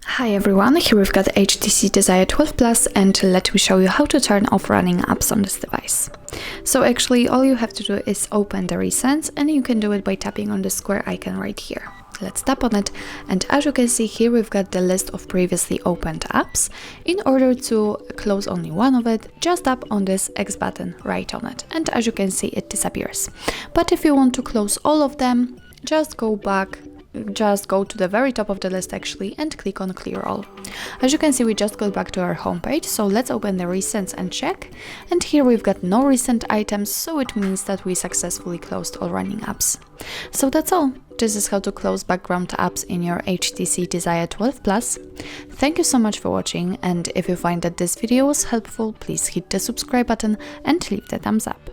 Hi everyone, here we've got HTC Desire 12 Plus and let me show you how to turn off running apps on this device. So actually all you have to do is open the recents, and you can do it by tapping on the square icon right here. Let's tap on it, and as you can see here we've got the list of previously opened apps. In order to close only one of it, just tap on this X button right on it, and as you can see it disappears. But if you want to close all of them, just go to the very top of the list actually and click on clear all. As you can see, we just got back to our homepage, so let's open the recents and check. And here we've got no recent items, so it means that we successfully closed all running apps. So that's all. This is how to close background apps in your HTC Desire 12 Plus. Thank you so much for watching, and if you find that this video was helpful, please hit the subscribe button and leave the thumbs up.